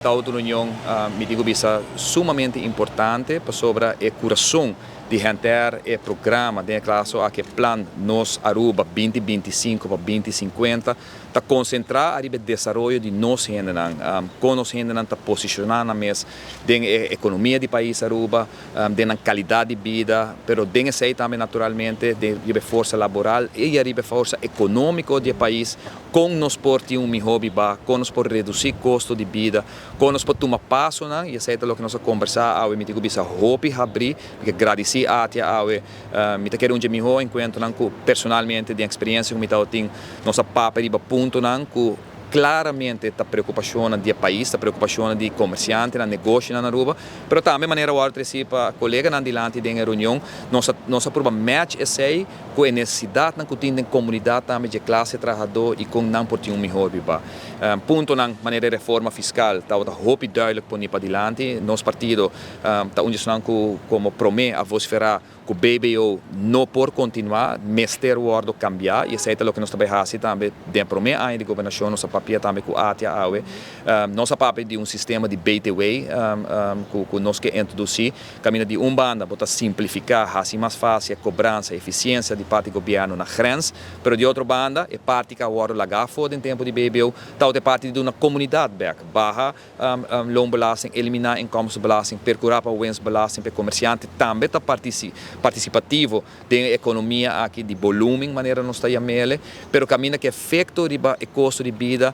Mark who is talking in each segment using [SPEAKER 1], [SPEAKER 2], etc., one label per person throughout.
[SPEAKER 1] A autounião, me digo bisa sumamente importante para sobre o coração de enter e programa de classe a que plan nos Aruba 2025 para 2050 ta concentrar a desenvolvimento de nós hendenan com nós hendenan ta posicionar na mes den economia do país Aruba den qualidade de vida pero den sei também naturalmente de força laboral e a força econômica do país com nos por ter hobby ba com nos por reduzir custo de vida com nos por tomar passo na e sei lo que nós conversar ao me digo bisa hopi abrir que agradecer a tia ao me ta quero meu encontro nan personalmente de experiência com me ta tem nossa papa riba ponto nan ku claramente a preocupação do país, a preocupação do comerciante, do negócio na Aruba, mas também de maneira outra se para colega na dilante da reunião, nós prova match esse com a necessidade na cotinha comunidade também de classe trabalhador e com não por ter melhor biba. Ponto na maneira de reforma fiscal, tá o hope duidelijk por para dilante, nosso partido tá onde nós como promete a vosfera que o BBO não por continuar, mas ter o ordem cambiar e esse é o que nós também fazemos também de promete a de governação nossa papel também com a ATIA AUE nossa papel de sistema de BTW que nós que introduzir caminho de banda botar simplificar assim mais fácil cobrança eficiência de parte do governo na grens pero de outra banda é parte que agora lagar fora em tempo de BBO tal de parte de uma comunidade barra loonbelasting eliminar inkomstenbelasting percurar para winstbelasting para comerciante também tá participativo da economia aqui de volume maneira não está mele pero caminho que efeito riba e custo de vida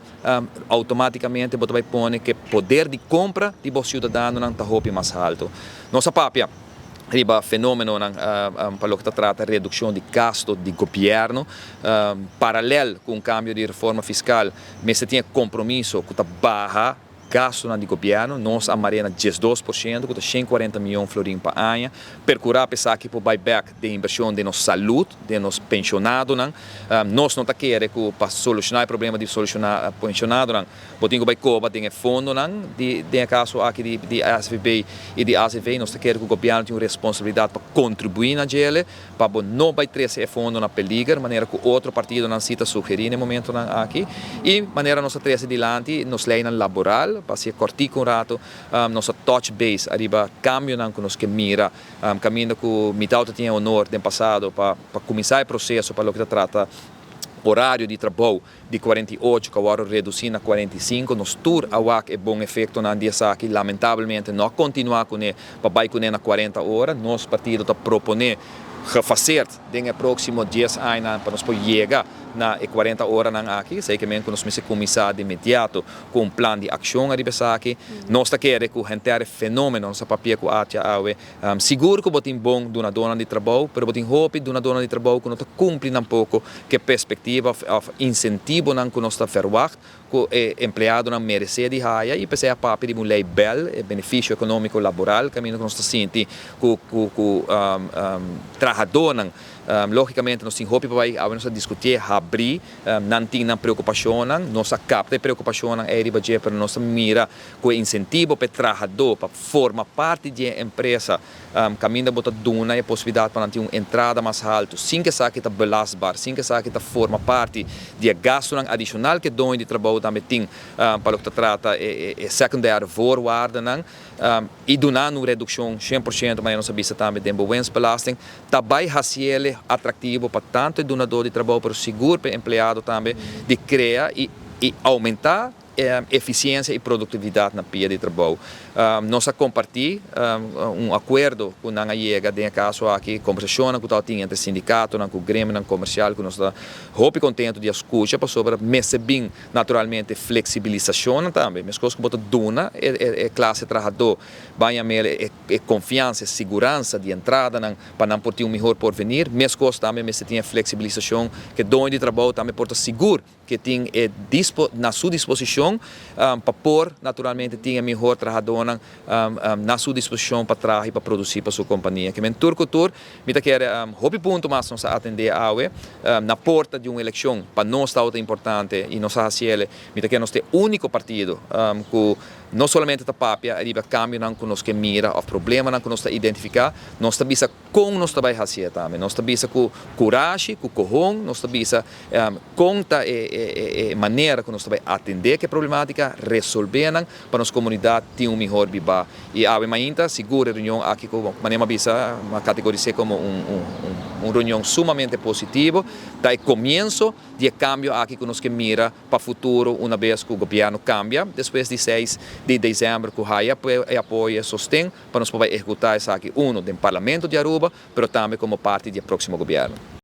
[SPEAKER 1] automaticamente vai pôr que poder de compra de bom cidadão não está mais alto nossa papia riba fenômeno para o que trata a redução de gasto de governo paralelo com o cambio de reforma fiscal mas se tinha compromisso com a barra gasto de governo, nós a Marina 12%, com 140 milhões de florins por ano, percurar pensar que o buyback de inversão de nossa saúde, de nos pensionados, nós não queremos que para solucionar o problema de solucionar pensionados, podemos vai cobrar de fundo de caso aqui de ASVB e de ACV, nós queremos que o governo tenha responsabilidade para contribuir na gele, para não vai trazer esse fundo na peligra, maneira que outro partido não cita sugerir no momento aqui, e maneira nós trazer adiante, nos lei laboral para se cortar com o rato, nossa touch base, arriba cambio que nós que mira, caminho que o Mitauta tinha honor no passado para começar o processo para o que trata horário de trabalho de 48 que agora reduzir a 45 nos tur awak é bom efeito na dia que lamentavelmente não continuar com ele para vai com ele na 40 horas nosso partido está proponer gefaseerd dingen próximo 10 anos para nós poder chegar na 40 horas aqui, sei que mesmo nós vamos começar de imediato com um plano de ação a aqui, nós queremos que o gente fenômeno nossa papel com a ATIA AUE, seguro que botem bom de uma dona de trabalho, mas botem hope de uma dona de trabalho que não cumpre um pouco que perspectiva, incentivo que nós está verwacht, que o empregado não merece de raia e pensei a papel de uma lei bel, benefício econômico laboral, caminho que nós está sentindo que o trabalhador logicamente nós temos hope para nós discutir abrir não tem preocupação nossa capta de preocupação é riba para nós mira com incentivo para trabalhador para formar parte da empresa caminho botar duna e possibilidade para ter uma entrada mais alta sem que saque está belastbar sem que saque está forma parte de gasto adicional que dono de trabalho também tem para o que trata é secundário voorwaarde e donar uma redução 100% mas nós vista também de winstbelasting também raciele atrativo para tanto o donador de trabalho para o seguro para o empregado também de criar e aumentar eficiência e produtividade na pia de trabalho. Nós compartilhamos acordo com a IEGA, em caso aqui, conversação com o time entre sindicato, com o grêmio comercial, que nós estamos muito contentes de escutar sobre, mas bem, naturalmente, flexibilização também. Mas coisas que botam duna, classe trabalhador, vai a confiança e segurança de entrada para não ter um melhor porvenir, mas coisas também, mas tem flexibilização, que dono de trabalho também porta seguro, que tem na sua disposição para pôr, naturalmente, tinha melhor trabalhador na sua disposição para trabalhar e para produzir para sua companhia. Que turco me quer hobby ponto mais nós atender a na porta de uma eleição para nós está importante e nós me quer nós ter único partido que não somente a papia, arriba cambio não que nós que mira, o problema não que nós identificar, nós também com nós também fazer também, nós também com coragem, com corrão, nós também conta e maneira que nós também atender que problemática, resolver para nossa comunidade ter melhor vida. E a ainda segura reunião aqui com manema bisa uma categoria como uma reunião sumamente positiva, daí começo de cambio aqui que nós que mira para o futuro uma vez que o governo cambia, depois de 6 de dezembro que o apoio e sostém para nós poder executar isso aqui, do Parlamento de Aruba, mas também como parte do próximo governo.